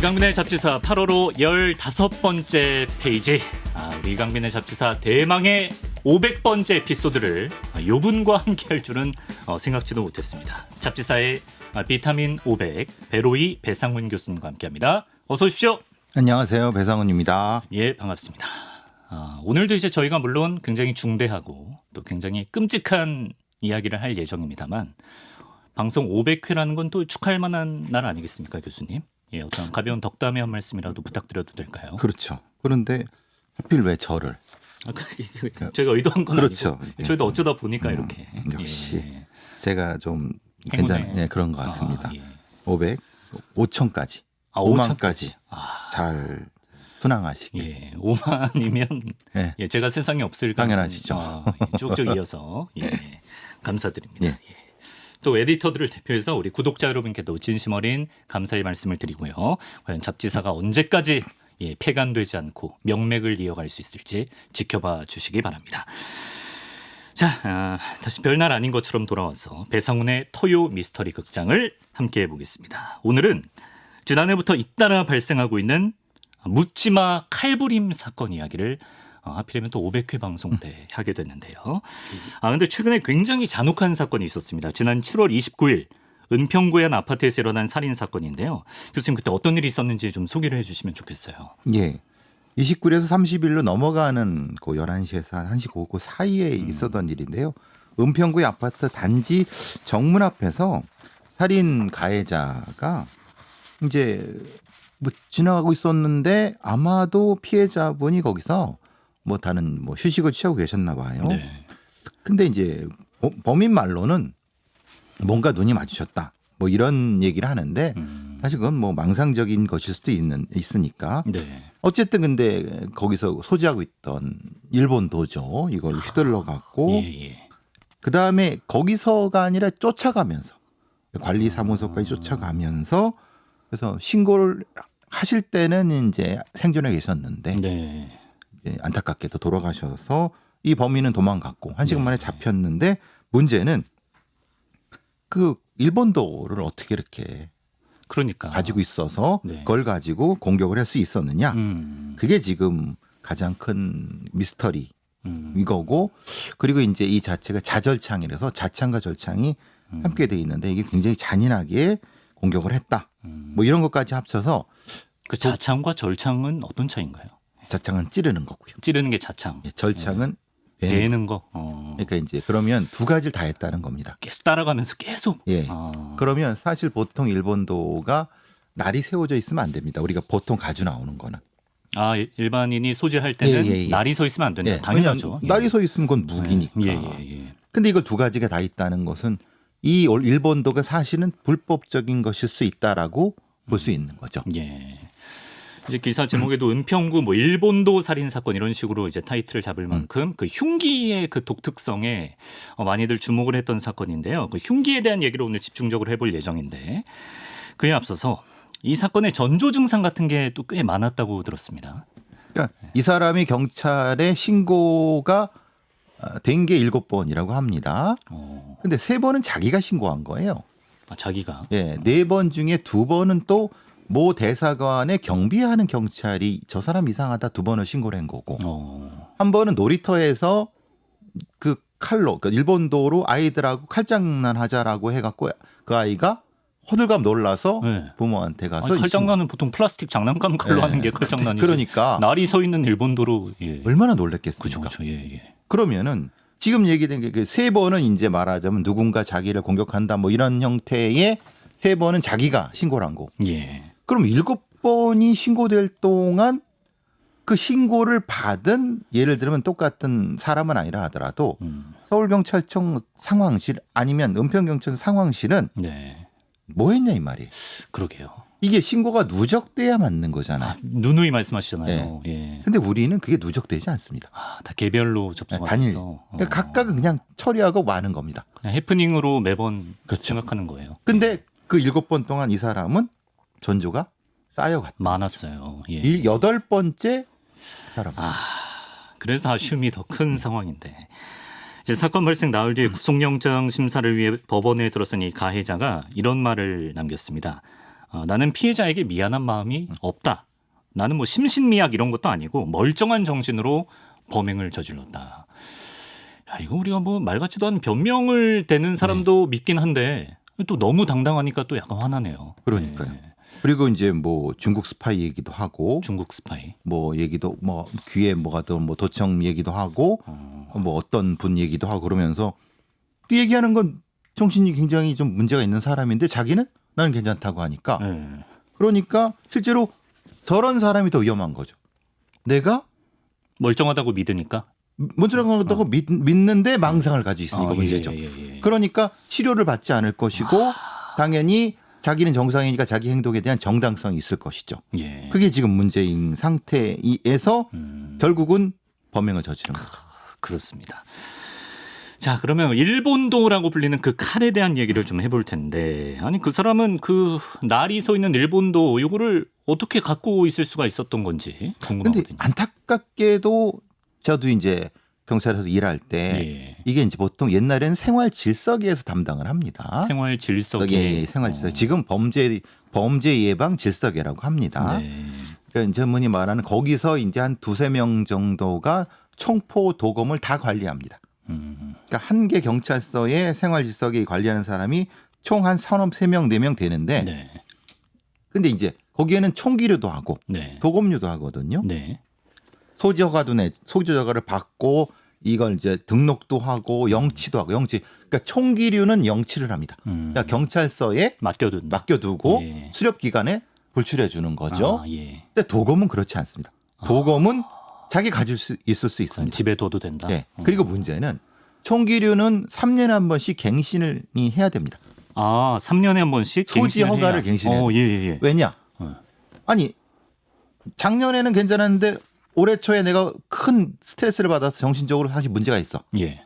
이강민의 잡지사 8월호 15번째 페이지. 우리 이강민의 잡지사 대망의 500번째 에피소드를 요분과 함께 할 줄은 생각지도 못했습니다. 잡지사의 비타민 500 배로이 배상훈 교수님과 함께합니다. 어서 오십시오. 안녕하세요. 배상훈입니다. 예, 반갑습니다. 오늘도 이제 저희가 물론 굉장히 중대하고 또 굉장히 끔찍한 이야기를 할 예정입니다만 방송 500회라는 건 또 축하할 만한 날 아니겠습니까, 교수님? 예, 어떤 가벼운 덕담의 한 말씀이라도 부탁드려도 될까요? 그렇죠. 그런데 하필 왜 저를? 제가 의도한 건 그렇죠. 아니고 저희도 어쩌다 보니까 이렇게. 역시 예. 제가 좀 행운의- 괜찮은 그런 것 같습니다. 예. 500, 5천까지, 5천까지. 5만까지 잘 순항하시길. 예, 5만이면 네. 예, 제가 세상에 없을 당연하시죠. 가능성이, 쭉쭉 이어서 감사드립니다. 예. 예. 또 에디터들을 대표해서 우리 구독자 여러분께도 진심 어린 감사의 말씀을 드리고요. 과연 잡지사가 언제까지 폐간되지 않고 명맥을 이어갈 수 있을지 지켜봐 주시기 바랍니다. 자, 다시 별날 아닌 것처럼 돌아와서 배상훈의 토요 미스터리 극장을 함께 해보겠습니다. 오늘은 지난해부터 잇따라 발생하고 있는 묻지마 칼부림 사건 이야기를 하필이면 또 500회 방송 때 하게 됐는데요. 근데 최근에 굉장히 잔혹한 사건이 있었습니다. 지난 7월 29일 은평구의 한 아파트에서 일어난 살인 사건인데요. 교수님 그때 어떤 일이 있었는지 좀 소개를 해주시면 좋겠어요. 예. 29일에서 30일로 넘어가는 그 11시에서 한 1시 그 사이에 있었던 일인데요. 은평구의 아파트 단지 정문 앞에서 살인 가해자가 이제 뭐 지나가고 있었는데 아마도 피해자분이 거기서 다른 휴식을 취하고 계셨나 봐요. 네. 근데 이제 범인 말로는 뭔가 눈이 마주쳤다. 이런 얘기를 하는데 사실 그건 망상적인 것일 수도 있으니까. 네. 어쨌든 근데 거기서 소지하고 있던 일본도죠. 이걸 휘둘러 갖고 예. 그다음에 거기서가 아니라 쫓아가면서 관리사무소까지 쫓아가면서 그래서 신고를 하실 때는 이제 생존해 계셨는데 네. 이제 안타깝게도 돌아가셔서 이 범인은 도망갔고 1시간 만에 잡혔는데 문제는 그 일본도를 어떻게 이렇게 그러니까 가지고 있어서 네. 그걸 가지고 공격을 할 수 있었느냐. 음. 그게 지금 가장 큰 미스터리 음. 이거고 그리고 이제 이 자체가 자절창이라서 자창과 절창이 함께 돼 있는데 이게 굉장히 잔인하게 공격을 했다. 이런 것까지 합쳐서 그 자창과 절창은 어떤 차이인가요? 자창은 찌르는 거고요. 찌르는 게 자창, 예, 절창은 베는 베는 거. 그러니까 이제 그러면 두 가지를 다 했다는 겁니다. 계속 따라가면서 계속. 예. 그러면 사실 보통 일본도가 날이 세워져 있으면 안 됩니다. 우리가 보통 가지고 나오는 거는. 일반인이 소지할 때는 예. 날이 서 있으면 안 된다. 예. 당연하죠. 왜냐하면 날이 서 있으면 그건 무기니까. 예. 근데 이걸 두 가지가 다 있다는 것은 이 일본도가 사실은 불법적인 것일 수 있다라고 볼 수 있는 거죠. 예. 이제 기사 제목에도 은평구 일본도 살인 사건 이런 식으로 이제 타이틀을 잡을 만큼 그 흉기의 그 독특성에 많이들 주목을 했던 사건인데요. 그 흉기에 대한 얘기를 오늘 집중적으로 해볼 예정인데 그에 앞서서 이 사건의 전조 증상 같은 게 또 꽤 많았다고 들었습니다. 그러니까 이 사람이 경찰에 신고가 된 게 7번이라고 합니다. 근데 3번은 자기가 신고한 거예요. 자기가. 예, 4번 중에 2번은 또 모 대사관에 경비하는 경찰이 저 사람 이상하다 2번을 신고를 한 거고 한 번은 놀이터에서 그 칼로 그러니까 일본도로 아이들하고 칼장난하자라고 해갖고 그 아이가 호들갑 놀라서 부모한테 가서 칼장난은 보통 플라스틱 장난감 칼로 하는 게 칼장난이죠. 그러니까 날이 서 있는 일본도로 얼마나 놀랬겠습니까? 그렇죠. 예. 그러면은 지금 얘기된 게 3번은 이제 말하자면 누군가 자기를 공격한다 이런 형태의 3번은 자기가 신고를 한 거. 예. 그럼 7번이 신고될 동안 그 신고를 받은 예를 들면 똑같은 사람은 아니라 하더라도 서울경찰청 상황실 아니면 은평경찰 상황실은 뭐 했냐 이 말이에요. 그러게요. 이게 신고가 누적돼야 맞는 거잖아요. 누누이 말씀하시잖아요. 예. 근데 우리는 그게 누적되지 않습니다. 다 개별로 접수가 단일. 돼서 그러니까 각각은 그냥 처리하고 마는 겁니다. 그냥 해프닝으로 매번 그렇죠. 생각하는 거예요. 근데 그 7번 동안 이 사람은 전조가 쌓여갔다. 많았어요. 예. 8번째 사람. 그래서 아쉬움이 더 큰 상황인데 이제 사건 발생 나흘 뒤에 구속영장 심사를 위해 법원에 들어선 이 가해자가 이런 말을 남겼습니다. 나는 피해자에게 미안한 마음이 없다. 나는 뭐 심신미약 이런 것도 아니고 멀쩡한 정신으로 범행을 저질렀다. 야, 이거 우리가 뭐 말 같지도 않은 변명을 대는 사람도 믿긴 한데 또 너무 당당하니까 또 약간 화나네요. 그러니까요. 네. 그리고 이제 뭐 중국 스파이 얘기도 하고 중국 스파이. 뭐 얘기도 뭐 귀에 뭐가 또 뭐 도청 얘기도 하고 뭐 어떤 분 얘기도 하고 그러면서 그 얘기하는 건 정신이 굉장히 좀 문제가 있는 사람인데 자기는 나는 괜찮다고 하니까 네. 그러니까 실제로 저런 사람이 더 위험한 거죠. 내가 멀쩡하다고 믿으니까. 먼저라고 믿는데 망상을 가지고 있으니까 문제죠. 예. 그러니까 치료를 받지 않을 것이고 당연히 자기는 정상이니까 자기 행동에 대한 정당성이 있을 것이죠. 예. 그게 지금 문제인 상태에서 결국은 범행을 저지른 거죠. 그렇습니다. 자, 그러면 일본도라고 불리는 그 칼에 대한 얘기를 좀 해볼 텐데, 아니 그 사람은 그 날이 서 있는 일본도 이거를 어떻게 갖고 있을 수가 있었던 건지 근데 궁금하거든요. 안타깝게도 저도 이제 경찰에서 일할 때 예. 이게 이제 보통 옛날에는 생활 질서계에서 담당을 합니다. 생활 질서계. 예, 생활 질서. 지금 범죄 예방 질서계라고 합니다. 네. 그러니까 전문이 말하는 거기서 이제 한 두세 명 정도가 총포 도검을 다 관리합니다. 그러니까 한 개 경찰서에 생활 질서계 관리하는 사람이 총 한 서너 세 명, 네 명 되는데 네. 근데 이제 거기에는 총기류도 하고 네. 도검류도 하거든요. 네. 소지 허가를 받고 이걸 이제 등록도 하고 영치도 하고 그러니까 총기류는 영치를 합니다. 그러니까 경찰서에 맡겨두고 예. 수렵 기간에 불출해 주는 거죠. 아, 예. 근데 도검은 그렇지 않습니다. 도검은 자기 가질 수 있을 수 있습니다. 집에 둬도 된다. 네. 그리고 문제는 총기류는 3년에 한 번씩 갱신을 해야 됩니다. 아, 3년에 한 번씩 소지 갱신을 허가를 해야. 갱신해야 예. 왜냐? 아니 작년에는 괜찮았는데 올해 초에 내가 큰 스트레스를 받아서 정신적으로 사실 문제가 있어. 예.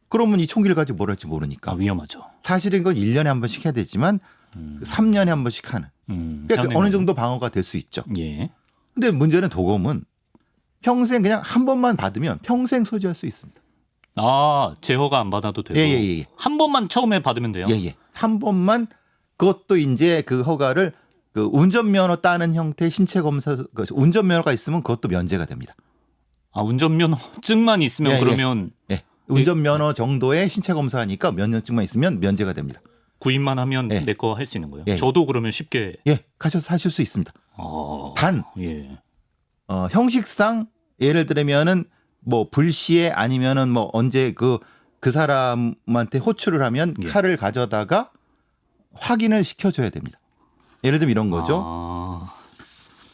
그러면 이 총기를 가지고 뭘 할지 모르니까. 아, 위험하죠. 사실은 이건 1년에 한 번씩 해야 되지만 3년에 한 번씩 하는. 그러니까 어느 정도 방어가 될 수 있죠. 예. 근데 문제는 도검은 평생 그냥 한 번만 받으면 평생 소지할 수 있습니다. 아, 제허가 안 받아도 되고. 예. 한 번만 처음에 받으면 돼요. 예. 한 번만 그것도 이제 그 허가를 그 운전면허 따는 형태의 신체 검사, 운전면허가 있으면 그것도 면제가 됩니다. 아, 운전면허증만 있으면 예. 그러면 운전면허 정도의 신체 검사하니까 면허증만 있으면 면제가 됩니다. 구입만 하면 예. 내 거 할 수 있는 거예요. 예. 저도 그러면 쉽게. 가셔서 하실 수 있습니다. 단 예. 형식상 예를 들면은 뭐 불시에 아니면은 뭐 언제 그 사람한테 호출을 하면 예. 칼을 가져다가 확인을 시켜줘야 됩니다. 예를 들면 이런 거죠.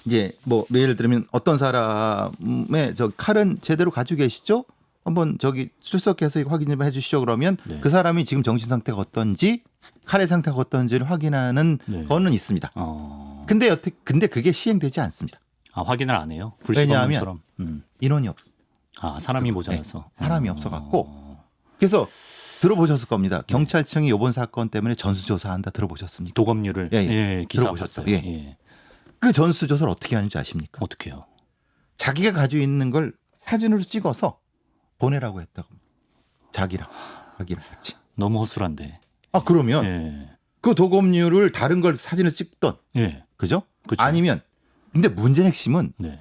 이제 뭐 예를 들면 어떤 사람의 저 칼은 제대로 가지고 계시죠? 한번 저기 출석해서 확인 좀 해주시죠. 그러면 네. 그 사람이 지금 정신 상태가 어떤지 칼의 상태가 어떤지를 확인하는 네. 거는 있습니다. 근데 그게 시행되지 않습니다. 아, 확인을 안 해요? 왜냐하면 불시검문처럼. 인원이 없어. 아, 사람이 모자라서. 사람이 없어갖고. 그래서 들어보셨을 겁니다. 경찰청이 이번 사건 때문에 전수조사한다 들어보셨습니까? 도검류를 기사 들어보셨어요. 봤어요. 예. 그 전수조사를 어떻게 하는지 아십니까? 어떻게 해요? 자기가 가지고 있는 걸 사진으로 찍어서 보내라고 했다고. 자기랑 같이. 너무 허술한데. 아 그러면 예. 그 도검류를 다른 걸 사진을 찍던 예. 그죠? 그쵸. 아니면 근데 문제 핵심은 네.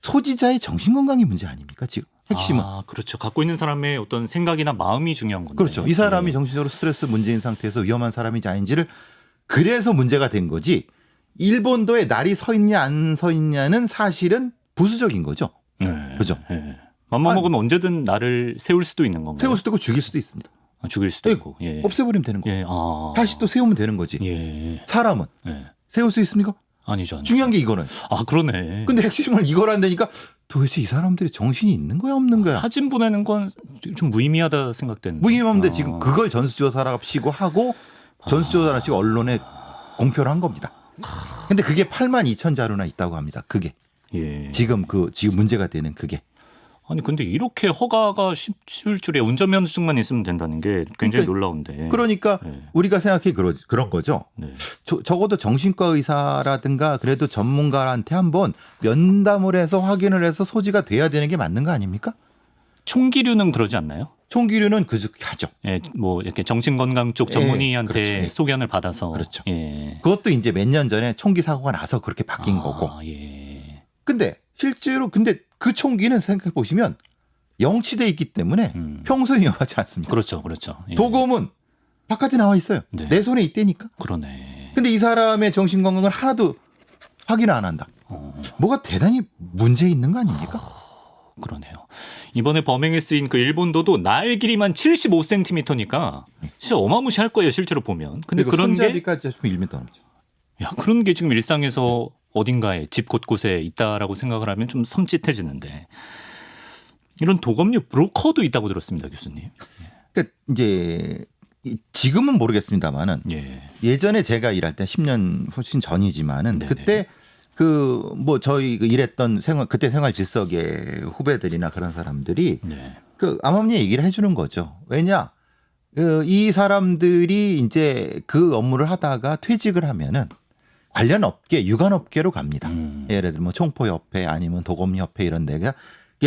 소지자의 정신건강이 문제 아닙니까 지금 핵심은. 아, 그렇죠. 갖고 있는 사람의 어떤 생각이나 마음이 중요한 건데. 그렇죠. 이 사람이 예. 정신적으로 스트레스 문제인 상태에서 위험한 사람인지 아닌지를 그래서 문제가 된 거지. 일본도에 날이 서 있냐 안 서 있냐는 사실은 부수적인 거죠. 네. 그죠? 예. 맘만 먹으면 언제든 나를 세울 수도 있는 건가요? 세울 수도 있고 죽일 수도 있습니다. 아, 죽일 수도 있고. 예. 없애버리면 되는 거예요. 예. 아. 다시 또 세우면 되는 거지. 예. 사람은 예. 세울 수 있습니까? 아니죠. 중요한 게 이거는. 아, 그러네. 근데 핵심을 이걸 한다니까 도대체 이 사람들이 정신이 있는 거야 없는 거야? 사진 보내는 건 좀 무의미하다 생각되는데. 무의미한데 지금 그걸 전수조사랍시고 하고 전수조사랍시고 언론에 공표를 한 겁니다. 근데 그게 82,000자료나 있다고 합니다. 그게 예. 지금 문제가 되는 그게. 아니 근데 이렇게 허가가 쉬울 줄에 운전면허증만 있으면 된다는 게 굉장히 그러니까, 놀라운데. 그러니까 네. 우리가 생각해 그런 거죠. 네. 적어도 정신과 의사라든가 그래도 전문가한테 한번 면담을 해서 확인을 해서 소지가 돼야 되는 게 맞는 거 아닙니까? 총기류는 그러지 않나요? 총기류는 하죠. 예, 뭐 이렇게 정신건강 쪽 전문의한테 그렇죠. 예. 소견을 받아서 그렇죠. 예. 그것도 이제 몇 년 전에 총기 사고가 나서 그렇게 바뀐 거고. 예. 근데 실제로 그 총기는 생각해 보시면 영치돼 있기 때문에 평소에 위험하지 않습니다. 그렇죠, 그렇죠. 예. 도검은 바깥에 나와 있어요. 네. 내 손에 있다니까. 그러네. 근데 이 사람의 정신 건강을 하나도 확인을 안 한다. 뭐가 대단히 문제 있는 거 아닙니까? 그러네요. 이번에 범행에 쓰인 그 일본도도 날 길이만 75cm니까 진짜 어마무시할 거예요, 실제로 보면. 근데 그리고 그런 게 손잡이까지 1m 넘죠. 야, 그런 게 지금 일상에서 어딘가에 집 곳곳에 있다라고 생각을 하면 좀 섬찟해지는데 이런 도검류 브로커도 있다고 들었습니다, 교수님. 그러니까 이제 지금은 모르겠습니다만은 예. 예전에 제가 일할 때 10년 훨씬 전이지만은 네네. 그때 뭐 저희 일했던 그때 생활 질서계 후배들이나 그런 사람들이 네. 암암리에 얘기를 해주는 거죠. 왜냐 이 사람들이 이제 그 업무를 하다가 퇴직을 하면은 관련 업계, 유관 업계로 갑니다. 예를 들면 총포협회 아니면 도검협회 이런 데가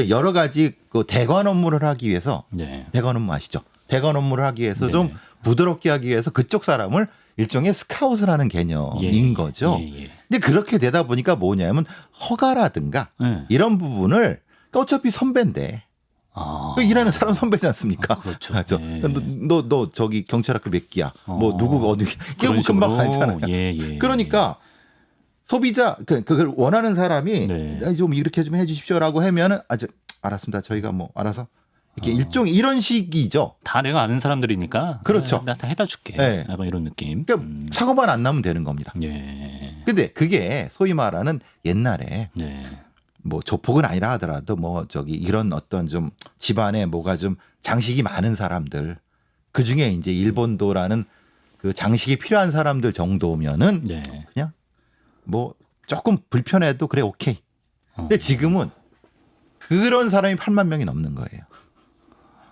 여러 가지 그 대관 업무를 하기 위해서 네. 대관 업무 아시죠? 대관 업무를 하기 위해서 네. 좀 부드럽게 하기 위해서 그쪽 사람을 일종의 스카웃을 하는 개념인 거죠. 예. 근데 그렇게 되다 보니까 뭐냐면 허가라든가 예. 이런 부분을 어차피 선배인데 일하는 사람 선배지 않습니까? 그렇죠. 맞죠. 예. 너 저기 경찰학교 몇 기야? 뭐 누구 어디 이게 뭐 금방 알잖아요. 예. 그러니까 소비자 그걸 원하는 사람이 네. 좀 이렇게 좀 해주십시오라고 하면은 알았습니다. 저희가 뭐 알아서 이렇게 일종 이런 식이죠. 다 내가 아는 사람들이니까 그렇죠. 나 다 해다 줄게. 네. 약간 이런 느낌. 그러니까 사고만 안 나면 되는 겁니다. 예. 근데 그게 소위 말하는 옛날에 네. 뭐 조폭은 아니라 하더라도 뭐 저기 이런 어떤 좀 집안에 뭐가 좀 장식이 많은 사람들 그 중에 이제 일본도라는 그 장식이 필요한 사람들 정도면은 네. 그냥 뭐 조금 불편해도 그래 오케이. 근데 지금은 그런 사람이 8만 명이 넘는 거예요.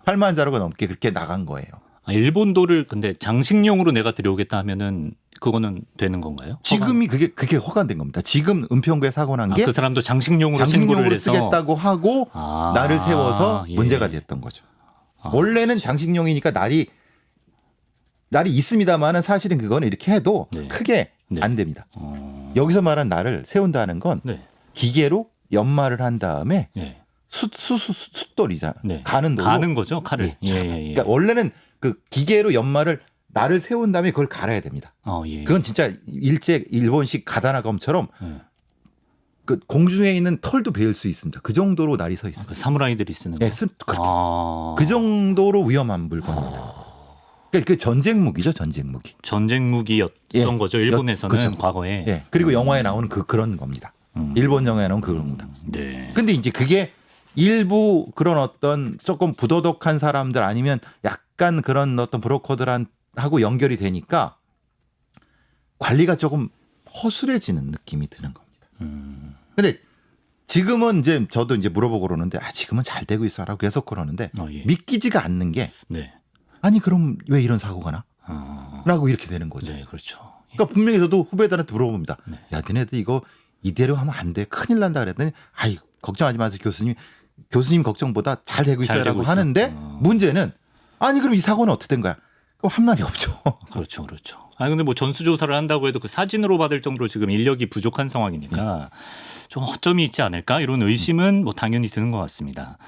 8만 자루가 넘게 그렇게 나간 거예요. 일본도를 근데 장식용으로 내가 들여오겠다 하면은 그거는 되는 건가요? 지금이 그게 허가된 겁니다. 지금 은평구에 사고 난 게 그 사람도 장식용으로 신고를 장식용으로 해서 쓰겠다고 하고 날을 세워서 예. 문제가 됐던 거죠. 원래는 장식용이니까 날이 있습니다만은 사실은 그거는 이렇게 해도 네. 크게 네. 안 됩니다. 여기서 말한 날을 세운다는 건 네. 기계로 연말을 한 다음에 예. 숫돌이잖아. 네. 가는 돌로. 가는 거죠, 칼을. 예. 그러니까 원래는 그 기계로 연말을 날을 세운 다음에 그걸 갈아야 됩니다. 예. 그건 진짜 일본식 가다나검처럼 예. 그 공중에 있는 털도 베일 수 있습니다. 그 정도로 날이 서 있어요. 그 사무라이들이 쓰는 거. 예, 그 정도로 위험한 물건입니다. 그러니까 그 전쟁 무기죠, 전쟁 무기. 전쟁 무기였던 거죠, 일본에서는 그렇죠. 과거에. 예, 그리고 영화에 나오는 그런 겁니다. 일본 영화에 나오는 그런 겁니다. 네. 근데 이제 그게 일부 그런 어떤 조금 부도덕한 사람들 아니면 약간 그런 어떤 브로커들하고 연결이 되니까 관리가 조금 허술해지는 느낌이 드는 겁니다. 근데 지금은 이제 저도 이제 물어보고 그러는데 지금은 잘 되고 있어라고 계속 그러는데 예. 믿기지가 않는 게 네. 아니 그럼 왜 이런 사고가 나? 라고 이렇게 되는 거죠. 네, 그렇죠. 그러니까 분명히 저도 후배들한테 물어봅니다. 네. 야, 너네들 이거 이대로 하면 안 돼. 큰일 난다 그랬더니 걱정하지 마세요, 교수님 걱정보다 잘 되고 잘 있어요라고 되고 있어. 하는데 문제는 아니 그럼 이 사고는 어떻게 된 거야? 그럼 한 말이 없죠. 그렇죠. 근데 뭐 전수조사를 한다고 해도 그 사진으로 받을 정도로 지금 인력이 부족한 상황이니까 좀 허점이 있지 않을까 이런 의심은 뭐 당연히 드는 것 같습니다.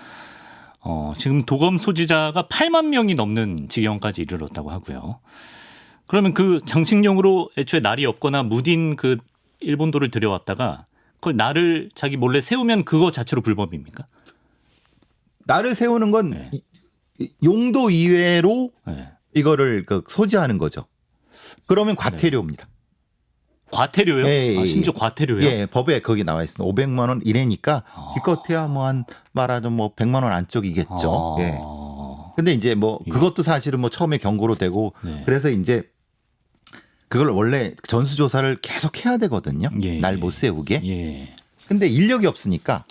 지금 도검 소지자가 8만 명이 넘는 지경까지 이르렀다고 하고요. 그러면 그 장식용으로 애초에 날이 없거나 무딘 그 일본도를 들여왔다가 그걸 날을 자기 몰래 세우면 그거 자체로 불법입니까? 나를 세우는 건 네. 용도 이외로 네. 이거를 소지하는 거죠. 그러면 과태료입니다. 과태료요? 예. 심지어 과태료요? 예, 법에 거기 나와 있습니다. 500만 원 이내니까 기껏해야 뭐 말하자면 100만 원 안쪽이겠죠. 예. 근데 이제 뭐 그것도 사실은 뭐 처음에 경고로 되고 네. 그래서 이제 그걸 원래 전수조사를 계속 해야 되거든요. 예. 날 못 세우게. 예. 근데 인력이 없으니까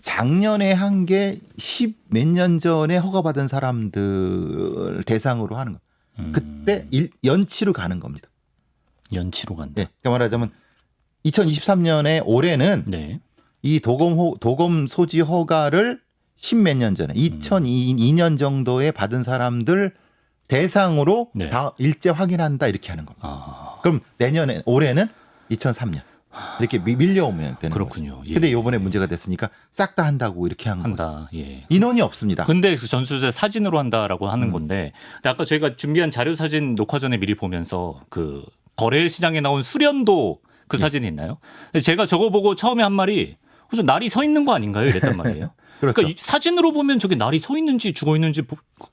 작년에 한 게 10 몇 년 전에 허가받은 사람들 대상으로 하는 거. 그때 연치로 가는 겁니다. 연치로 간다. 예. 그러니까 말하자면 2023년에 올해는 네. 이 도검 소지 허가를 십몇 년 전에 2002년 정도에 받은 사람들 대상으로 네. 다 일제 확인한다 이렇게 하는 겁니다. 아, 그럼 내년에 올해는 2003년 이렇게 밀려오면 되는 그렇군요. 거죠. 예. 근데 이번에 문제가 됐으니까 싹 다 한다고 이렇게 한 거죠. 한다. 예. 인원이 없습니다. 근데 그 전수조사 사진으로 한다라고 하는 건데 근데 아까 저희가 준비한 자료 사진 녹화 전에 미리 보면서 그 거래 시장에 나온 수련도 그 사진이 있나요? 근데 제가 저거 보고 처음에 한 말이 혹시 날이 서 있는 거 아닌가요? 이랬단 말이에요. 그렇죠. 그러니까 이 사진으로 보면 저게 날이 서 있는지 죽어 있는지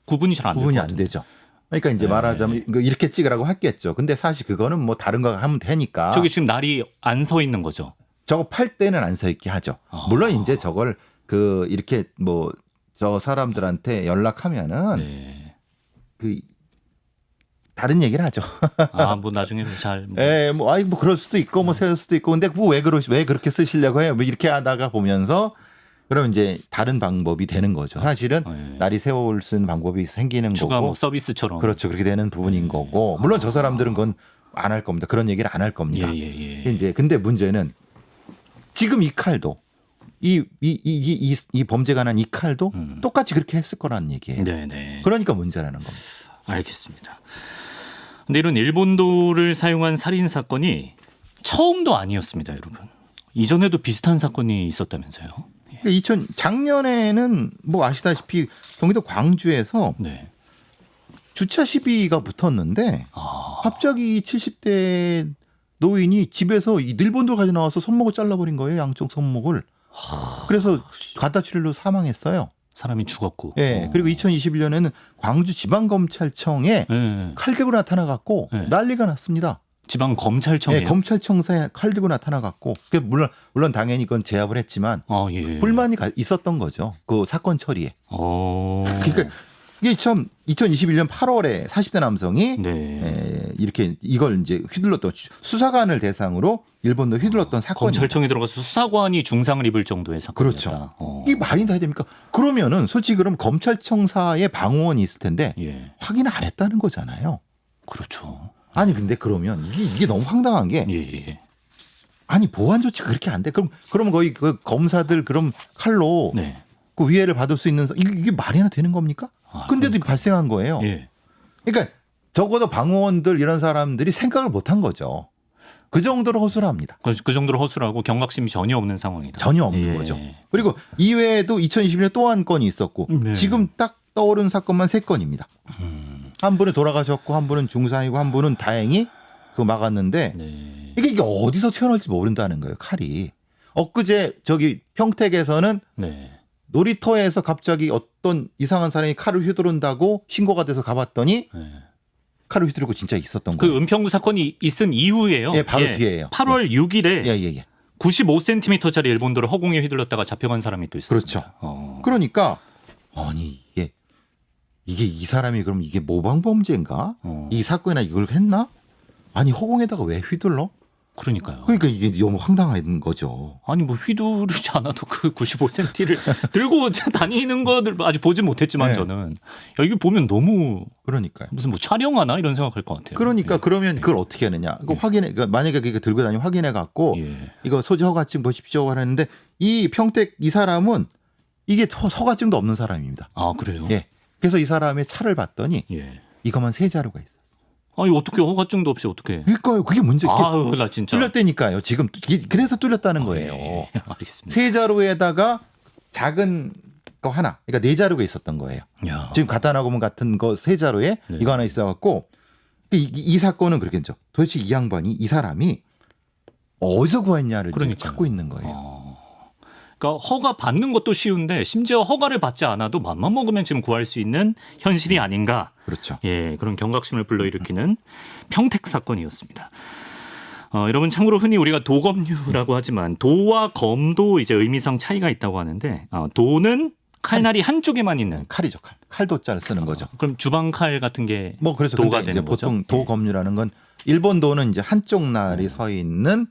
구분이 잘 안 돼요. 구분이 안 되죠. 그러니까 이제 네. 말하자면 이거 이렇게 찍으라고 했겠죠. 근데 사실 그거는 뭐 다른 거 하면 되니까. 저게 지금 날이 안 서 있는 거죠. 저거 팔 때는 안 서 있게 하죠. 물론 이제 저걸 그 이렇게 뭐 저 사람들한테 연락하면은 네. 그 다른 얘기를 하죠. 아, 뭐 나중에 잘 뭐. 예, 뭐 아이 뭐 그럴 수도 있고 뭐 세울 수도 있고 근데 왜 그렇게 쓰시려고 해요? 뭐 이렇게 하다가 보면서 그럼 이제 다른 방법이 되는 거죠. 사실은 네. 날이 세월 쓰는 방법이 생기는 추가 거고. 뭐 서비스처럼. 그렇죠. 그렇게 되는 부분인 거고. 물론 저 사람들은 그건 안 할 겁니다. 그런 얘기를 안 할 겁니다. 예, 예. 이제 근데 문제는 지금 이 칼도 이 범죄가 난 이 칼도 똑같이 그렇게 했을 거라는 얘기예요. 네, 네. 그러니까 문제라는 겁니다. 알겠습니다. 근데 이런 일본도를 사용한 살인 사건이 처음도 아니었습니다, 여러분. 이전에도 비슷한 사건이 있었다면서요? 작년에는 뭐 아시다시피 경기도 광주에서 네. 주차 시비가 붙었는데 아, 갑자기 70대 노인이 집에서 이 일본돌 가져 나와서 손목을 잘라버린 거예요. 양쪽 손목을. 그래서 갖다 치료로 사망했어요. 사람이 죽었고. 예. 그리고 2021년에는 광주 지방검찰청에 네. 칼 들고 나타나갖고 네. 난리가 났습니다. 지방 검찰청이에요. 예, 검찰청사에 칼 들고 나타나갖고 물론 당연히 그건 제압을 했지만 예. 불만이 있었던 거죠. 그 사건 처리에. 그러니까 이게 참 2021년 8월에 40대 남성이 네. 이렇게 이걸 이제 휘둘렀던 수사관을 대상으로 일본도 휘둘렀던 사건이 검찰청에 들어가서 수사관이 중상을 입을 정도의 사건이었다. 그렇죠. 이게 말이 다 됩니까? 그러면은 솔직히 그럼 검찰청사에 방어원이 있을 텐데 예. 확인을 안 했다는 거잖아요. 그렇죠. 아니 근데 그러면 이게 너무 황당한 게 예. 아니 보안 조치가 그렇게 안 돼. 그럼 거의 그 검사들 그럼 칼로 네. 그 위해를 받을 수 있는 이게 말이나 되는 겁니까? 근데도 그러니까. 발생한 거예요. 예. 그러니까 적어도 방어원들 이런 사람들이 생각을 못한 거죠. 그 정도로 허술합니다. 그 정도로 허술하고 경각심이 전혀 없는 상황이다. 전혀 없는 예. 거죠. 그리고 이외에도 2020년에 또 한 건이 있었고 네. 지금 딱 떠오른 사건만 3건입니다. 한 분은 돌아가셨고 한 분은 중상이고 한 분은 다행히 그거 막았는데 네. 이게 어디서 튀어나올지 모른다는 거예요. 칼이. 엊그제 저기 평택에서는 네. 놀이터에서 갑자기 어떤 이상한 사람이 칼을 휘두른다고 신고가 돼서 가봤더니 네. 칼을 휘두르고 진짜 있었던 그 거예요. 은평구 사건이 있은 이후에요. 예, 바로 뒤에예요. 8월 6일에 예. 95cm짜리 일본도를 허공에 휘둘렀다가 잡혀간 사람이 또 있었습니다. 그렇죠. 그러니까 아니 이게 이 사람이 그럼 이게 모방 범죄인가? 이 사건이나 이걸 했나? 아니 허공에다가 왜 휘둘러? 그러니까요. 그러니까 이게 너무 황당한 거죠. 아니 뭐 휘두르지 않아도 그 95cm를 들고 다니는 거를 아직 보진 못했지만 네. 저는 야, 이게 보면 너무 그러니까요. 무슨 뭐 촬영하나 이런 생각할 것 같아요. 그러니까 예. 그러면 그걸 어떻게 하느냐? 그거 확인해. 그러니까 만약에 그거 들고 다니면 확인해 갖고 예. 이거 소지 허가증 보십시오 하는데 이 평택 이 사람은 이게 허가증도 없는 사람입니다. 아 그래요? 예. 그래서 이 사람의 차를 봤더니 예. 이것만 3자루가 있어. 아니 어떻게 허가증도 없이 어떻게? 그러니까요. 그게 문제. 아유 나 진짜. 뚫렸다니까요. 지금 그래서 뚫렸다는 거예요. 예. 알겠습니다. 3자루에다가 작은 거 하나. 그러니까 4자루가 있었던 거예요. 야. 지금 갖다 놔보면 같은 거 3자루에 네. 이거 하나 있어갖고 이 사건은 그렇겠죠. 도대체 이 양반이 이 사람이 어디서 구했냐를 지금 그러니까요. 찾고 있는 거예요. 그러니까 허가 받는 것도 쉬운데 심지어 허가를 받지 않아도 맘만 먹으면 지금 구할 수 있는 현실이 아닌가. 그렇죠. 예, 그런 경각심을 불러일으키는 평택 사건이었습니다. 여러분 참고로 흔히 우리가 도검류라고 하지만 도와 검도 이제 의미상 차이가 있다고 하는데 도는 칼날이 한쪽에만 있는. 칼이죠. 칼도자를 쓰는 거죠. 그럼 주방칼 같은 게 뭐 그래서 도가 근데 되는 이제 거죠? 보통 도검류라는 건 일본 도는 이제 한쪽 날이 서 있는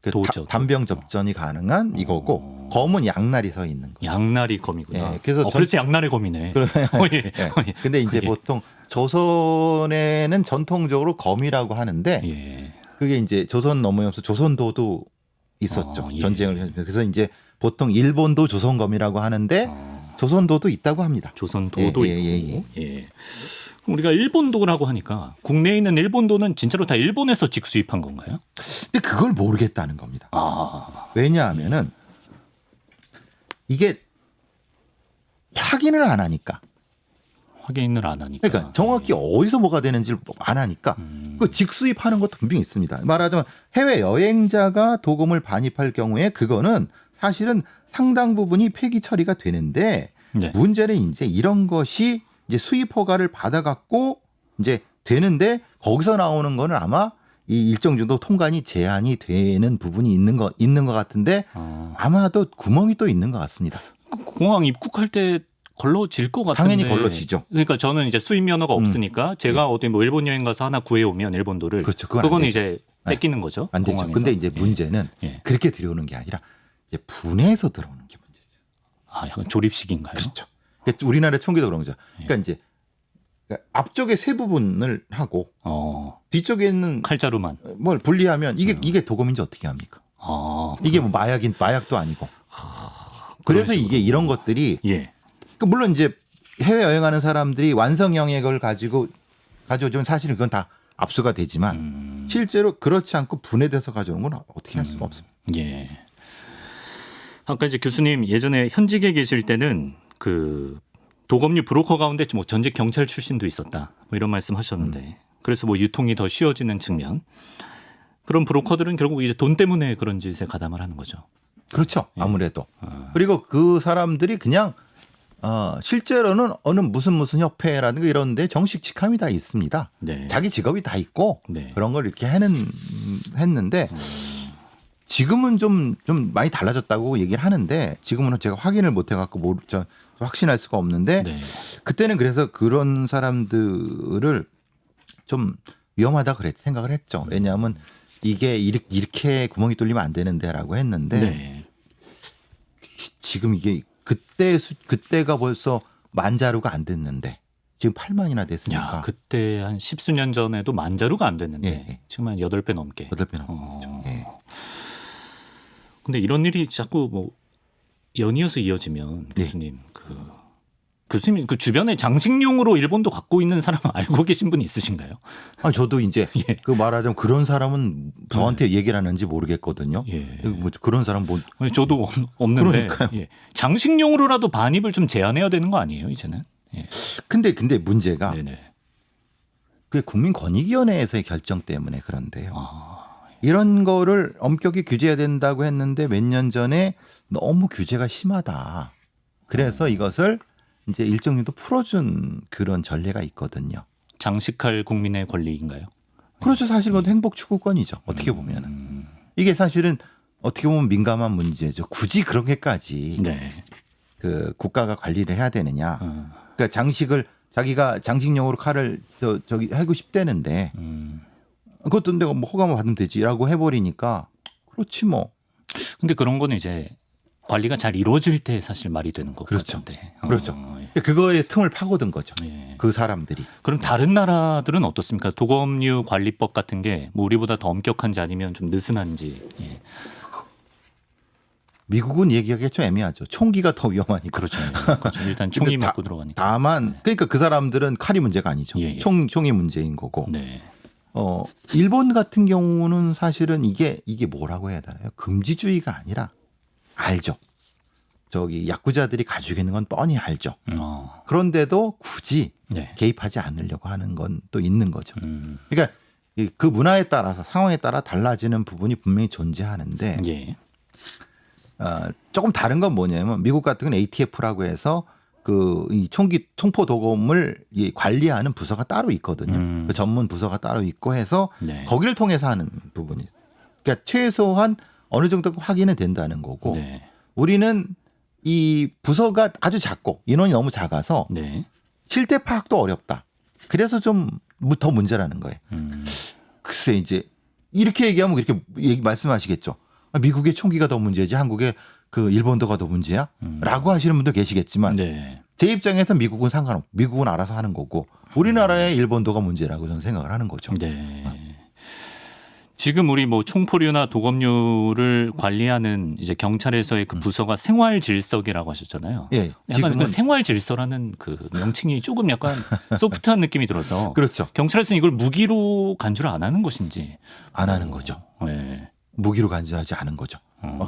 그 도죠, 단병 접전이 가능한 이거고 검은 양날이 서 있는 거죠. 양날이 검이구나. 예, 그래서 그래서 양날의 검이네. 예. 예. 근데 이제 예. 보통 조선에는 전통적으로 검이라고 하는데 예. 그게 이제 조선 넘어오면서 조선도도 있었죠. 예. 전쟁을 그래서 이제 보통 일본도 조선검이라고 하는데 조선도도 있다고 합니다. 조선도도 예, 예, 있고. 예. 그럼 우리가 일본도라고 하니까 국내에 있는 일본도는 진짜로 다 일본에서 직수입한 건가요? 근데 그걸 모르겠다는 겁니다. 왜냐하면은 이게 확인을 안 하니까. 확인을 안 하니까. 그러니까 정확히 어디서 뭐가 되는지를 안 하니까 그 직수입하는 것도 분명히 있습니다. 말하자면 해외 여행자가 도금을 반입할 경우에 그거는 사실은 상당 부분이 폐기 처리가 되는데 네. 문제는 이제 이런 것이 이제 수입 허가를 받아갖고 이제 되는데 거기서 나오는 거는 아마 이 일정 정도 통관이 제한이 되는 부분이 있는 것 같은데 아마도 구멍이 또 있는 것 같습니다. 공항 입국할 때 걸러질 것 같은데. 당연히 걸러지죠. 그러니까 저는 이제 수입 면허가 없으니까 제가 어디 뭐 일본 여행 가서 하나 구해 오면 일본도를 그렇죠. 그건 이제 뺏기는 거죠. 안 되죠. 공항에서. 근데 이제 문제는 그렇게 들여오는 게 아니라 이제 분해해서 들어오는 게 문제죠. 아, 약간 조립식인가요? 그렇죠. 그러니까 우리나라 총기도 그런 거죠. 그러니까 이제 앞쪽에 세 부분을 하고 뒤쪽에 있는 칼자루만 뭘 분리하면 이게 도금인지 어떻게 합니까? 이게 뭐 마약도 아니고. 그래서 이게 이런 것들이 물론 이제 해외 여행하는 사람들이 완성 영역을 가져오면 사실은 그건 다 압수가 되지만 실제로 그렇지 않고 분해돼서 가져오는 건 어떻게 할 수가 없습니다. 예. 아까 이제 교수님 예전에 현직에 계실 때는 그 도검류 브로커 가운데 뭐 전직 경찰 출신도 있었다. 뭐 이런 말씀하셨는데 그래서 뭐 유통이 더 쉬워지는 측면. 그런 브로커들은 결국 이제 돈 때문에 그런 짓에 가담을 하는 거죠. 그렇죠. 아무래도. 그리고 그 사람들이 그냥 실제로는 어느 무슨 협회라든가 이런 데 정식 직함이 다 있습니다. 네. 자기 직업이 다 있고 그런 걸 이렇게 했는데 지금은 좀 많이 달라졌다고 얘기를 하는데 지금은 제가 확인을 못 해갖고 확신할 수가 없는데 그때는 그래서 그런 사람들을 좀 위험하다 생각을 했죠. 왜냐하면 이게 이렇게 구멍이 뚫리면 안 되는데라고 했는데 지금 이게 그때가 벌써 만자루가 안 됐는데 지금 8만이나 됐으니까. 야, 그때 한 10수년 전에도 만자루가 안 됐는데 지금 한 8배 넘게. 8배 넘게. 근데 이런 일이 자꾸 뭐 연이어서 이어지면 교수님 교수님 그 주변에 장식용으로 일본도 갖고 있는 사람 알고 계신 분 있으신가요? 아니 저도 이제 그 말하자면 그런 사람은 저한테 얘기를 하는지 모르겠거든요. 뭐 그런 사람 뭐 저도 없는데 장식용으로라도 반입을 좀 제한해야 되는 거 아니에요 이제는? 근데 문제가 그게 국민권익위원회에서의 결정 때문에 그런데요. 이런 거를 엄격히 규제해야 된다고 했는데 몇 년 전에 너무 규제가 심하다. 그래서 이것을 이제 일정 정도 풀어준 그런 전례가 있거든요. 장식할 국민의 권리인가요? 그렇죠. 사실 그건 행복 추구권이죠. 어떻게 보면은 이게 사실은 어떻게 보면 민감한 문제죠. 굳이 그렇게까지 그 국가가 관리를 해야 되느냐. 그러니까 장식을 자기가 장식용으로 칼을 저기 하고 싶다는데 그것도 내가 뭐 허가만 받으면 되지라고 해버리니까 그렇지 뭐. 근데 그런 거는 이제 관리가 잘 이루어질 때 사실 말이 되는 거고. 그렇죠. 그렇죠. 그거의 틈을 파고든 거죠. 그 사람들이. 그럼 다른 나라들은 어떻습니까? 도검류 관리법 같은 게 뭐 우리보다 더 엄격한지 아니면 좀 느슨한지. 미국은 얘기하기가 좀 애매하죠. 총기가 더 위험하니까. 그렇죠. 일단 총이 맞고 들어가니까. 다만 그러니까 그 사람들은 칼이 문제가 아니죠. 총이 문제인 거고. 일본 같은 경우는 사실은 이게 뭐라고 해야 되나요? 금지주의가 아니라 알죠. 저기 야쿠자들이 가지고 있는 건 뻔히 알죠. 그런데도 굳이 개입하지 않으려고 하는 건 또 있는 거죠. 그러니까 그 문화에 따라서 상황에 따라 달라지는 부분이 분명히 존재하는데 조금 다른 건 뭐냐면 미국 같은 건 ATF라고 해서 이 총포 도검을 관리하는 부서가 따로 있거든요. 그 전문 부서가 따로 있고 해서 거기를 통해서 하는 부분이. 그러니까 최소한 어느 정도 확인은 된다는 거고 우리는 이 부서가 아주 작고 인원이 너무 작아서 실태 파악도 어렵다. 그래서 좀 더 문제라는 거예요. 글쎄 이제 이렇게 얘기하면 이렇게 말씀하시겠죠. 미국의 총기가 더 문제지 한국의 그 일본도가 더 문제야? 라고 하시는 분도 계시겠지만 제 입장에서 미국은 상관없고 미국은 알아서 하는 거고 우리나라의 일본도가 문제라고 저는 생각을 하는 거죠. 지금 우리 뭐 총포류나 도검류를 관리하는 이제 경찰에서의 그 부서가 생활질서기라고 하셨잖아요. 예, 약간 지금은 그 생활질서라는 그 명칭이 조금 약간 소프트한 느낌이 들어서 그렇죠. 경찰에서는 이걸 무기로 간주를 안 하는 것인지. 안 하는 거죠. 네. 무기로 간주하지 않은 거죠.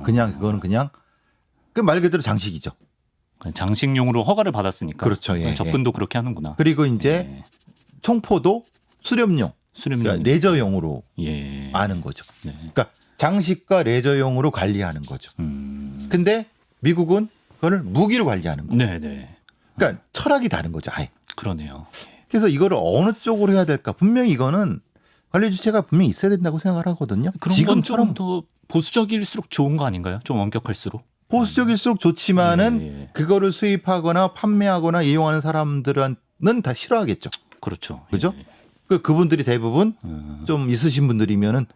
그냥 그거는 그냥 그 말 그대로 장식이죠. 장식용으로 허가를 받았으니까. 그렇죠. 예, 접근도 그렇게 하는구나. 그리고 이제 예. 총포도 수렴용, 수렴용. 그러니까 레저용으로 예. 아는 거죠. 네. 그러니까 장식과 레저용으로 관리하는 거죠. 근데 미국은 그걸 무기로 관리하는 거예요. 네, 네. 그러니까 철학이 다른 거죠. 아예. 그러네요. 그래서 이거를 어느 쪽으로 해야 될까? 분명히 이거는 관리 주체가 분명히 있어야 된다고 생각을 하거든요. 그런 건 지금처럼 좀 더 보수적일수록 좋은 거 아닌가요? 좀 엄격할수록. 보수적일수록 좋지만은 예, 예. 그거를 수입하거나 판매하거나 이용하는 사람들은 다 싫어하겠죠. 그렇죠. 그죠? 예. 그분들이 대부분 좀 있으신 분들이면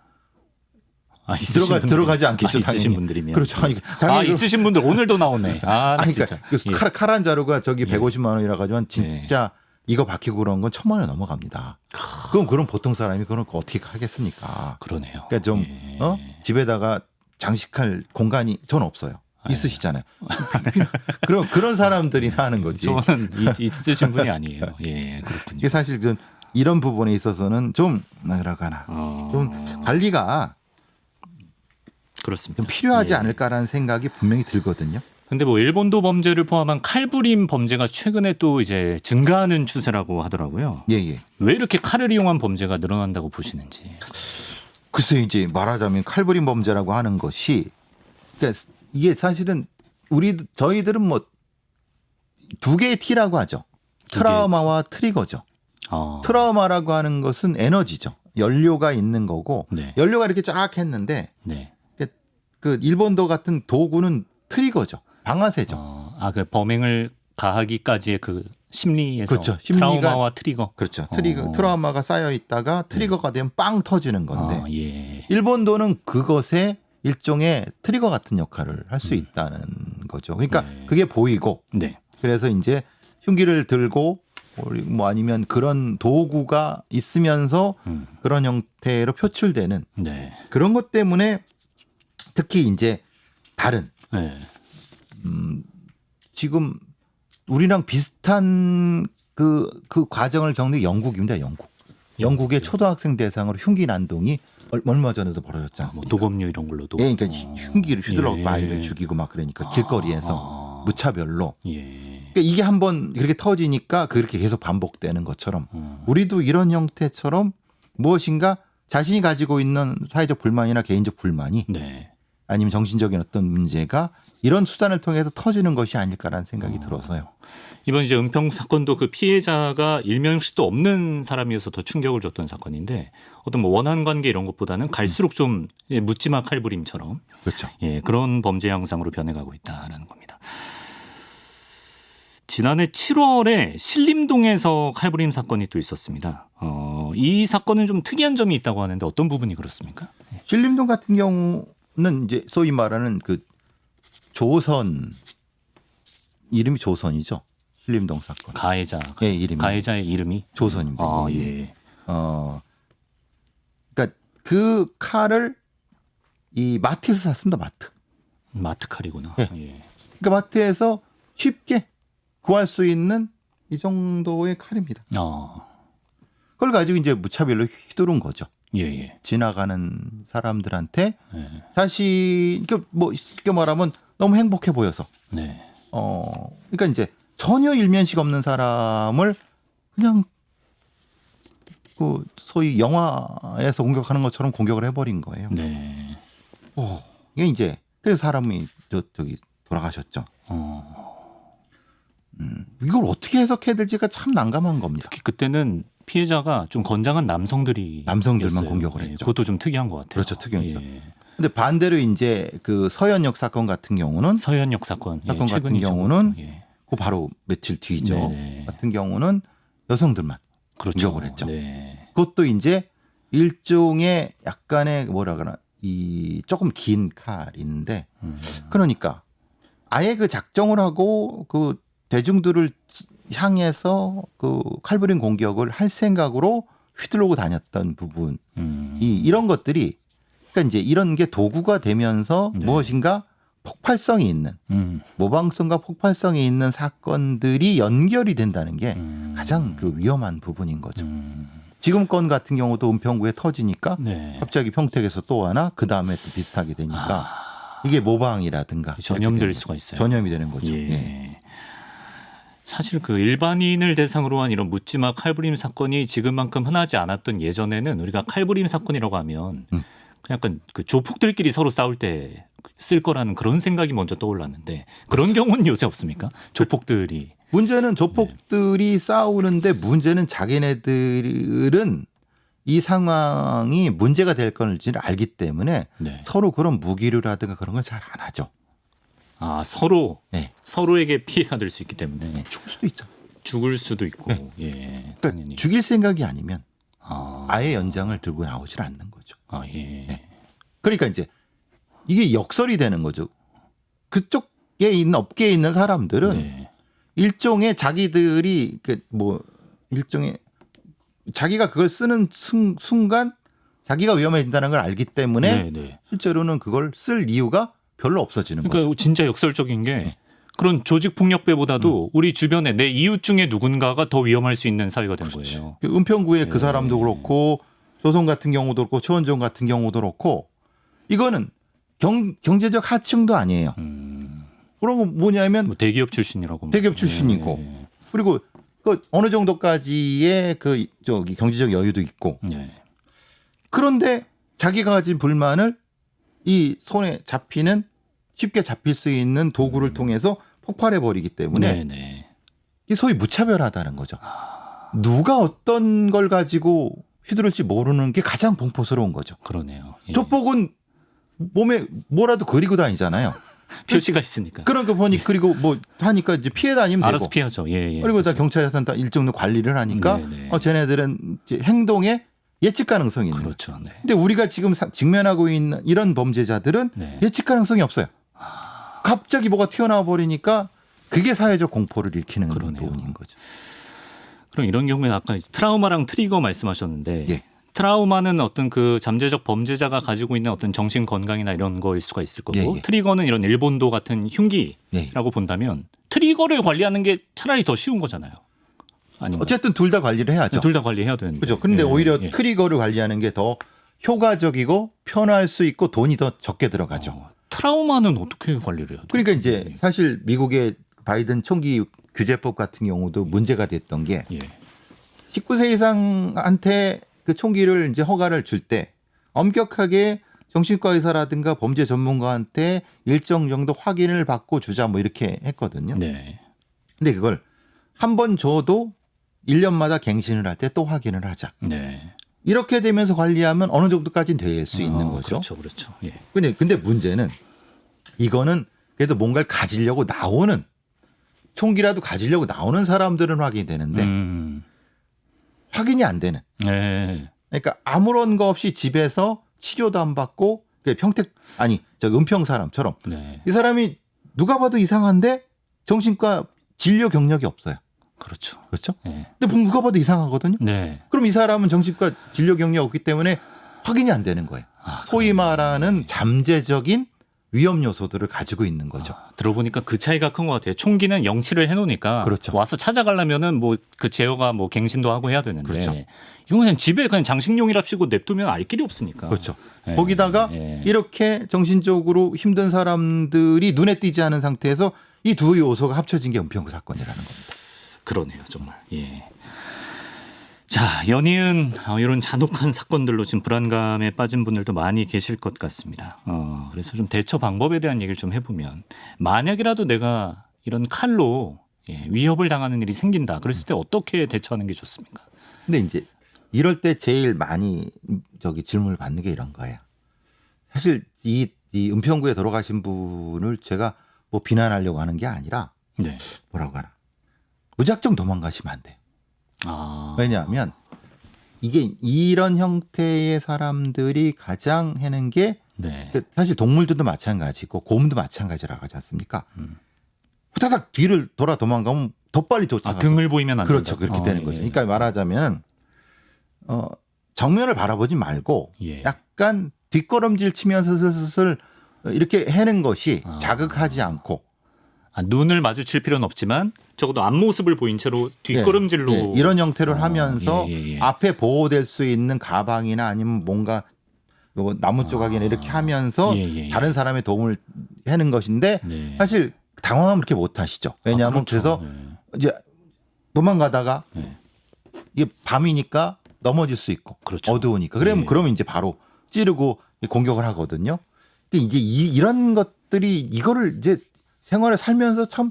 있으신 들어가지 않겠죠. 있으신 당연히. 분들이면. 그렇죠. 네. 당연히 있으신 분들 오늘도 나오네. 나 아니, 진짜. 그러니까 칼 한 자루가 저기 예. 150만 원이라 가지고 진짜 이거 바뀌고 그런 건 1,000만 원 넘어갑니다. 그럼 보통 사람이 그런 거 어떻게 하겠습니까? 그러네요. 그러니까 좀 예. 집에다가 장식할 공간이 전 없어요. 있으시잖아요. 그런 사람들이나 하는 거지. 저는 있으신 분이 아니에요. 예, 그렇군요. 이게 사실 좀 이런 부분에 있어서는 좀 뭐랄까나 좀 관리가 그렇습니다. 좀 필요하지 예. 않을까라는 생각이 분명히 들거든요. 근데 뭐 일본도 범죄를 포함한 칼부림 범죄가 최근에 또 이제 증가하는 추세라고 하더라고요. 예. 왜 이렇게 칼을 이용한 범죄가 늘어난다고 보시는지. 글쎄 이제 말하자면 칼부림 범죄라고 하는 것이 그러니까 이게 사실은 저희들은 뭐 두 개의 T라고 하죠. 트라우마와 트리거죠. 트라우마라고 하는 것은 에너지죠. 연료가 있는 거고 네. 연료가 이렇게 쫙 했는데 네. 그 일본도 같은 도구는 트리거죠. 방아쇠죠. 그 범행을 가하기까지의 그 심리에서 그렇죠. 심리가 트라우마와 트리거. 그렇죠. 트라우마가 쌓여 있다가 트리거가 되면 빵 터지는 건데 예. 일본도는 그것에 일종의 트리거 같은 역할을 할 수 있다는 거죠. 그러니까 네. 그게 보이고 네. 그래서 이제 흉기를 들고 뭐 아니면 그런 도구가 있으면서 그런 형태로 표출되는 네. 그런 것 때문에 특히 이제 다른 네. 지금 우리랑 비슷한 그 과정을 겪는 영국입니다. 영국의 초등학생 대상으로 흉기 난동이 얼마 전에도 벌어졌지 않습니까? 도검류 이런 걸로도. 예, 그러니까 흉기를 휘둘러 예. 아이를 죽이고 막 그러니까 길거리에서 무차별로. 예. 그러니까 이게 한번 그렇게 터지니까 그렇게 계속 반복되는 것처럼 우리도 이런 형태처럼 무엇인가 자신이 가지고 있는 사회적 불만이나 개인적 불만이 네. 아니면 정신적인 어떤 문제가 이런 수단을 통해서 터지는 것이 아닐까라는 생각이 들어서요. 이번 이제 은평 사건도 그 피해자가 일면식도 없는 사람이어서 더 충격을 줬던 사건인데 어떤 뭐 원한 관계 이런 것보다는 갈수록 좀 묻지마 칼부림처럼 그렇죠. 예, 그런 범죄 양상으로 변해가고 있다라는 겁니다. 지난해 7월에 신림동에서 칼부림 사건이 또 있었습니다. 이 사건은 좀 특이한 점이 있다고 하는데 어떤 부분이 그렇습니까? 신림동 같은 경우는 이제 소위 말하는 그 조선 이름이 조선이죠. 신림동 사건. 가해자. 예, 이름이. 가해자의 이름이 조선입니다. 예. 그러니까 그 칼을 이 마트에서 샀습니다. 마트 칼이구나. 예. 예. 그러니까 마트에서 쉽게 구할 수 있는 이 정도의 칼입니다. 그걸 가지고 이제 무차별로 휘두른 거죠. 예. 지나가는 사람들한테 예. 사실 뭐 쉽게 말하면 너무 행복해 보여서. 네. 그러니까 이제 전혀 일면식 없는 사람을 그냥 그 소위 영화에서 공격하는 것처럼 공격을 해버린 거예요. 네. 이게 이제 그래서 사람이 저기 돌아가셨죠. 이걸 어떻게 해석해야 될지가 참 난감한 겁니다. 특히 그때는 피해자가 좀 건장한 남성들만 공격을 예, 했죠. 그것도 좀 특이한 것 같아요. 그렇죠, 특이하죠. 예. 근데 반대로 이제 그 서현역 사건 같은 경우는 서현역 사건 같은 최근이죠. 경우는 예. 그 바로 며칠 뒤죠. 네네. 같은 경우는 여성들만 그렇죠. 공격을 했죠. 네. 그것도 이제 일종의 약간의 뭐라 그러나 이 조금 긴 칼인데 그러니까 아예 그 작정을 하고 그 대중들을 향해서 그 칼부림 공격을 할 생각으로 휘두르고 다녔던 부분 이런 것들이 그러니까 이제 이런 게 도구가 되면서 네. 무엇인가 폭발성이 있는 모방성과 폭발성이 있는 사건들이 연결이 된다는 게 가장 그 위험한 부분인 거죠. 지금 건 같은 경우도 은평구에 터지니까 네. 갑자기 평택에서 또 하나 그 다음에 또 비슷하게 되니까 이게 모방이라든가 전염될 수가 있어요. 전염이 되는 거죠. 예. 예. 사실 그 일반인을 대상으로 한 이런 묻지마 칼부림 사건이 지금만큼 흔하지 않았던 예전에는 우리가 칼부림 사건이라고 하면 약간 그 조폭들끼리 서로 싸울 때 쓸 거라는 그런 생각이 먼저 떠올랐는데 그런 경우는 요새 없습니까? 조폭들이 문제는 조폭들이 싸우는데 문제는 자기네들은 이 상황이 문제가 될 건지를 알기 때문에 네. 서로 그런 무기류라든가 그런 걸 잘 안 하죠. 아 서로 네. 서로에게 피해가 될 수 있기 때문에 죽을 수도 있죠. 죽을 수도 있고 네. 예 그러니까 당연히 죽일 생각이 아니면 아, 아예 연장을 들고 나오질 않는 거죠. 예. 네. 그러니까 이제 이게 역설이 되는 거죠. 그쪽에 있는 업계에 있는 사람들은 네. 일종의 자기들이 그 뭐 일종의 자기가 그걸 쓰는 순간 자기가 위험해진다는 걸 알기 때문에 네, 네. 실제로는 그걸 쓸 이유가 별로 없어지는 그러니까 거죠. 진짜 역설적인 게 그런 조직 폭력배보다도 우리 주변에 내 이웃 중에 누군가가 더 위험할 수 있는 사회가 된 거예요. 그 은평구의 그 네. 사람도 그렇고 조선 같은 경우도 그렇고 최원정 같은 경우도 그렇고 이거는 경제적 하층도 아니에요. 그리고 뭐냐면 뭐 대기업 출신이라고. 대기업 출신이고 예, 그리고 그 어느 정도까지의 그 저기 경제적 여유도 있고 예. 그런데 자기가 가진 불만을 이 손에 잡히는 쉽게 잡힐 수 있는 도구를 통해서 폭발해 버리기 때문에 네, 네. 이게 소위 무차별하다는 거죠. 누가 어떤 걸 가지고 휘두를지 모르는 게 가장 공포스러운 거죠. 그러네요. 예. 조폭은 몸에 뭐라도 그리고 다니잖아요. 표시가 있으니까. 그런 거 보니 그리고 뭐 하니까 이제 피해 다니면 알아서 되고. 피하죠. 예, 예. 그리고 다 경찰에서는 다 일정 관리를 하니까 네, 네. 쟤네들은 이제 행동에 예측 가능성이 있는 거죠. 그렇죠. 네. 근데 우리가 지금 직면하고 있는 이런 범죄자들은 네. 예측 가능성이 없어요. 갑자기 뭐가 튀어나와 버리니까 그게 사회적 공포를 일으키는 그러네요. 부분인 거죠. 그럼 이런 경우에 아까 트라우마랑 트리거 말씀하셨는데 예. 트라우마는 어떤 그 잠재적 범죄자가 가지고 있는 어떤 정신 건강이나 이런 거일 수가 있을 거고 예, 예. 트리거는 이런 일본도 같은 흉기라고 예. 본다면 트리거를 관리하는 게 차라리 더 쉬운 거잖아요. 아닌가요? 어쨌든 둘 다 관리를 해야죠. 둘 다 관리해야 되는데. 그렇죠. 그런데 예, 오히려 예. 트리거를 관리하는 게 더 효과적이고 편할 수 있고 돈이 더 적게 들어가죠. 트라우마는 어떻게 관리를 해야 돼요? 그러니까 이제 사실 미국의 바이든 총기 규제법 같은 경우도 문제가 됐던 게 예. 19세 이상한테 그 총기를 이제 허가를 줄 때 엄격하게 정신과 의사라든가 범죄 전문가한테 일정 정도 확인을 받고 주자 뭐 이렇게 했거든요. 네. 근데 그걸 한 번 줘도 1년마다 갱신을 할 때 또 확인을 하자. 네. 이렇게 되면서 관리하면 어느 정도까지는 될 수 있는 거죠. 그렇죠, 그렇죠. 예. 근데 문제는 이거는 그래도 뭔가를 가지려고 나오는 총기라도 가지려고 나오는 사람들은 확인이 되는데 확인이 안 되는. 네. 그러니까 아무런 거 없이 집에서 치료도 안 받고 은평 사람처럼 네. 이 사람이 누가 봐도 이상한데 정신과 진료 경력이 없어요. 그렇죠. 그렇죠? 네. 근데 누가 봐도 이상하거든요. 네. 그럼 이 사람은 정신과 진료 경력이 없기 때문에 확인이 안 되는 거예요. 소위 말하는 잠재적인 위험 요소들을 가지고 있는 거죠. 들어보니까 그 차이가 큰 것 같아요. 총기는 영치를 해놓으니까 그렇죠. 와서 찾아가려면은 뭐 그 제어가 뭐 갱신도 하고 해야 되는데 그렇죠. 이건 그냥 집에 그냥 장식용이랍시고 냅두면 알 길이 없으니까. 그렇죠. 예, 거기다가 예. 이렇게 정신적으로 힘든 사람들이 눈에 띄지 않은 상태에서 이 두 요소가 합쳐진 게 은평구 사건이라는 겁니다. 그러네요, 정말. 예. 자, 연이은 이런 잔혹한 사건들로 지금 불안감에 빠진 분들도 많이 계실 것 같습니다. 그래서 좀 대처 방법에 대한 얘기를 좀 해보면 만약이라도 내가 이런 칼로 위협을 당하는 일이 생긴다. 그랬을 때 어떻게 대처하는 게 좋습니까? 근데 이제 이럴 때 제일 많이 질문을 받는 게 이런 거예요. 사실 이 은평구에 돌아가신 분을 제가 뭐 비난하려고 하는 게 아니라 네. 뭐라고 하나 무작정 도망가시면 안 돼요. 왜냐하면 이게 이런 형태의 사람들이 가장 하는 게 네. 사실 동물들도 마찬가지고 곰도 마찬가지라고 하지 않습니까? 후다닥 뒤를 돌아 도망가면 더 빨리 도착해서 등을 보이면 안 그렇죠. 된다. 그렇게 되는 거죠. 그러니까 말하자면 정면을 바라보지 말고 예. 약간 뒷걸음질 치면서 슬슬 이렇게 해는 것이 아. 자극하지 않고 눈을 마주칠 필요는 없지만 적어도 앞모습을 보인 채로 뒷걸음질로 예, 이런 형태를 하면서 예. 앞에 보호될 수 있는 가방이나 아니면 뭔가 뭐 나무 조각이나 이렇게 하면서 예. 다른 사람의 도움을 하는 것인데 네. 사실 당황하면 그렇게 못 하시죠. 왜냐하면 그렇죠. 그래서 네. 이제 도망가다가 네. 이게 밤이니까 넘어질 수 있고 그렇죠. 어두우니까 그러면 이제 바로 찌르고 공격을 하거든요. 근데 이제 이런 것들이 이거를 이제 생활에 살면서 참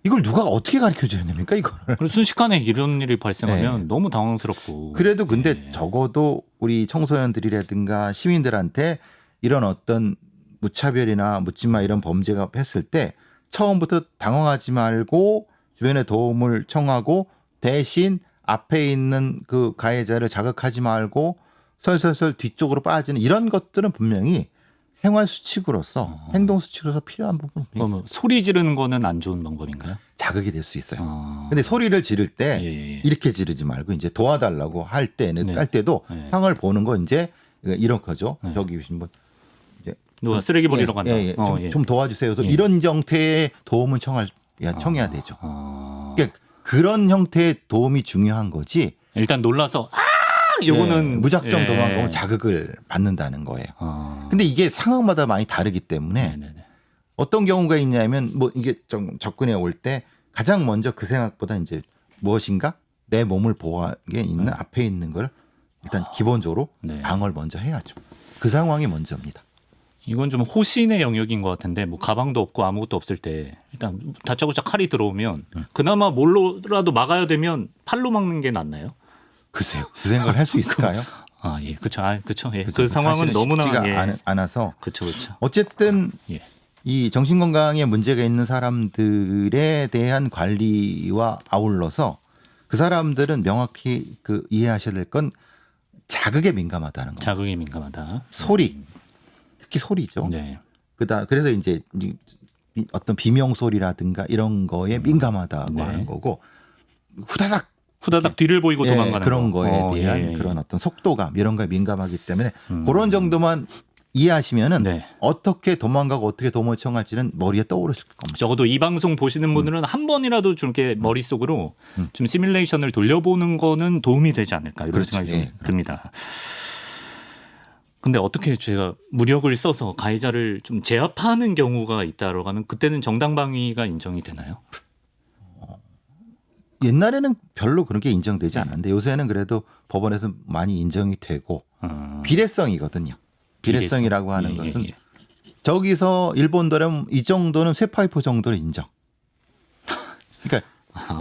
이걸 누가 어떻게 가르쳐 줘야 됩니까 이거를. 그리고 순식간에 이런 일이 발생하면 네. 너무 당황스럽고. 그래도 근데 예. 적어도 우리 청소년들이라든가 시민들한테 이런 어떤 무차별이나 묻지마 이런 범죄가 했을 때 처음부터 당황하지 말고 주변에 도움을 청하고 대신 앞에 있는 그 가해자를 자극하지 말고 설설설 뒤쪽으로 빠지는 이런 것들은 분명히 생활 수칙으로서 행동 수칙으로서 필요한 부분이 있어요. 그럼 소리 지르는 거는 안 좋은 방법인가요? 자극이 될 수 있어요. 아. 근데 소리를 지를 때 예. 이렇게 지르지 말고 이제 도와달라고 할 때는 네. 할 때도 네. 상을 보는 거 이제 이런 거죠. 네. 저기 계신 분 누가 쓰레기 버리러 간다. 좀 도와주세요. 예. 이런 형태의 도움을 청해야 되죠. 그러니까 그런 형태의 도움이 중요한 거지. 일단 놀라서 요거는 무작정 예. 도망가면 자극을 받는다는 거예요. 아. 근데 이게 상황마다 많이 다르기 때문에 네네네. 어떤 경우가 있냐면 뭐 이게 좀 접근해 올 때 가장 먼저 그 생각보다 이제 무엇인가 내 몸을 보호하게 있는 앞에 있는 걸 일단 기본적으로 네. 방어를 먼저 해야죠. 그 상황이 먼저입니다. 이건 좀 호신의 영역인 것 같은데 뭐 가방도 없고 아무것도 없을 때 일단 다짜고짜 칼이 들어오면 그나마 뭘로라도 막아야 되면 팔로 막는 게 낫나요? 글쎄요. 그 생각을 할 수 있을까요? 아 예, 그렇죠. 그렇죠. 예. 그렇죠. 그 상황은 사실은 너무나 쉽지가 예. 않아서 그렇죠. 어쨌든 예. 이 정신건강에 문제가 있는 사람들에 대한 관리와 아울러서 그 사람들은 명확히 그 이해하셔야 될 건 자극에 민감하다는 거예요. 자극에 민감하다. 소리, 특히 소리죠. 네. 그래서 이제 어떤 비명 소리라든가 이런 거에 민감하다고 네. 하는 거고 후다닥 후다닥 뒤를 보이고 도망가는 그런 거. 거에 대한 예. 그런 어떤 속도감 이런 거에 민감하기 때문에 그런 정도만 이해하시면은 네. 어떻게 도망가고 어떻게 도움을 청할지는 머리에 떠오르실 겁니다. 적어도 이 방송 보시는 분들은 한 번이라도 좀 이렇게 머릿속으로 좀 시뮬레이션을 돌려보는 거는 도움이 되지 않을까 이런 그렇죠. 생각이 좀 예. 듭니다. 근데 어떻게 제가 무력을 써서 가해자를 좀 제압하는 경우가 있다고 하면 그때는 정당방위가 인정이 되나요? 옛날에는 별로 그런 게 인정되지 않았는데 요새는 그래도 법원에서 많이 인정이 되고 비례성이거든요. 비례성이라고 하는 것은 저기서 일본도라면 이 정도는 쇠파이프 정도는 인정. 그러니까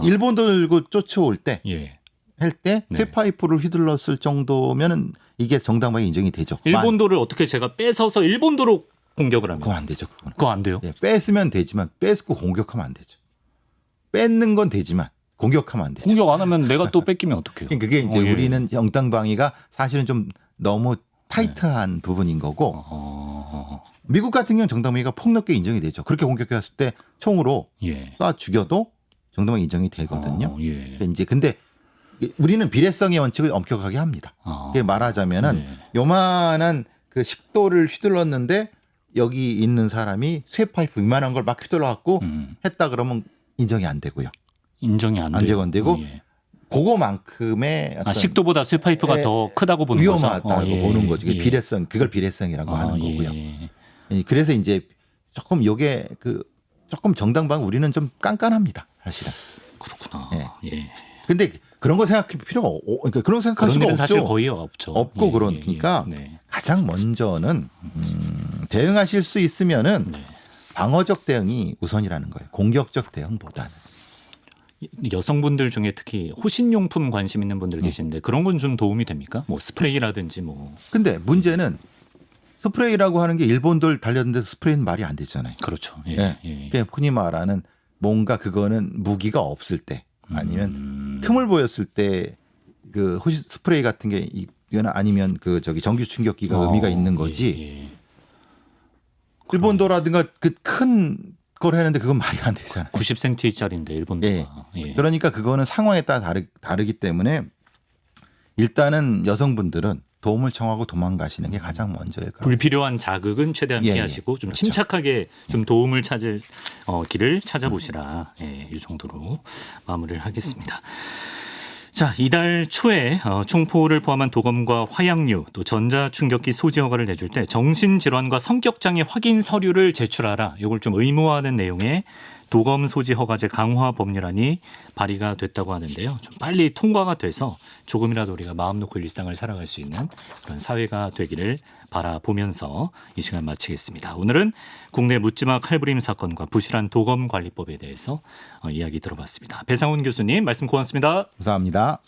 일본도 들고 쫓아올 때 예. 할 때 네. 쇠파이프를 휘둘렀을 정도면은 이게 정당방위 인정이 되죠. 일본도를 어떻게 제가 뺏어서 일본도로 공격을 하면 그건 안 되죠. 그건. 그거 안 돼요? 예, 뺏으면 되지만 뺏고 공격하면 안 되죠. 뺏는 건 되지만 공격하면 안 되죠. 공격 안 하면 내가 또 뺏기면 어떡해요? 그러니까 그게 이제 예. 우리는 정당방위가 사실은 좀 너무 타이트한 부분인 거고 미국 같은 경우는 정당방위가 폭넓게 인정이 되죠. 그렇게 공격했을 때 총으로 예. 쏴 죽여도 정당방위 인정이 되거든요. 예. 그러니까 이제 근데 우리는 비례성의 원칙을 엄격하게 합니다. 그게 말하자면은 네. 요만한 그 식도를 휘둘렀는데 여기 있는 사람이 쇠파이프 이만한 걸 막 휘둘러갖고 했다 그러면 인정이 안 되고요. 인정이 안 안 돼요. 되고 예. 그거만큼의 어떤 식도보다 쇠파이프가 예, 더 크다고 보는 위험하다고 거죠. 예. 보는 거죠. 그게 예. 비례성, 그걸 비례성이라고 하는 거고요. 예. 그래서 이제 조금 요게 그 조금 정당방 우리는 좀 깐깐합니다, 사실은. 그렇구나. 예. 예. 근데 그런 거 생각할 필요가 그러니까 그런 거 생각할 그런 수가 일은 없죠. 사실 거의 없죠. 없고 예, 그러니까 네. 가장 먼저는 대응하실 수 있으면은 네. 방어적 대응이 우선이라는 거예요. 공격적 대응보다는. 여성분들 중에 특히 호신용품 관심 있는 분들 계신데 그런 건 좀 도움이 됩니까? 뭐 스프레이라든지 뭐. 근데 문제는 스프레이라고 하는 게 일본들 달렸는데 스프레이는 말이 안 되잖아요. 그렇죠. 예. 예. 예. 그러니까 흔히 말하는 뭔가 그거는 무기가 없을 때 아니면 틈을 보였을 때 그 호시 스프레이 같은 게 이거나 아니면 그 저기 전기 충격기가 의미가 있는 거지. 예, 예. 일본도라든가 그 큰 걸 했는데 그건 말이 안 되잖아요. 90cm짜리인데 일본도가. 예. 그러니까 그거는 상황에 따라 다르기 때문에 일단은 여성분들은 도움을 청하고 도망가시는 게 가장 먼저일 거예요. 불필요한 자극은 최대한 예, 피하시고 좀 그렇죠. 침착하게 좀 도움을 찾을 길을 찾아보시라. 예, 이 정도로 마무리를 하겠습니다. 자, 이달 초에 총포를 포함한 도검과 화약류 또 전자충격기 소지 허가를 내줄 때 정신질환과 성격장애 확인 서류를 제출하라. 이걸 좀 의무화하는 내용의 도검 소지 허가제 강화 법률안이 발의가 됐다고 하는데요. 좀 빨리 통과가 돼서 조금이라도 우리가 마음 놓고 일상을 살아갈 수 있는 그런 사회가 되기를 바라보면서 이 시간 마치겠습니다. 오늘은 국내 묻지마 칼부림 사건과 부실한 도검 관리법에 대해서 이야기 들어봤습니다. 배상훈 교수님 말씀 고맙습니다. 감사합니다.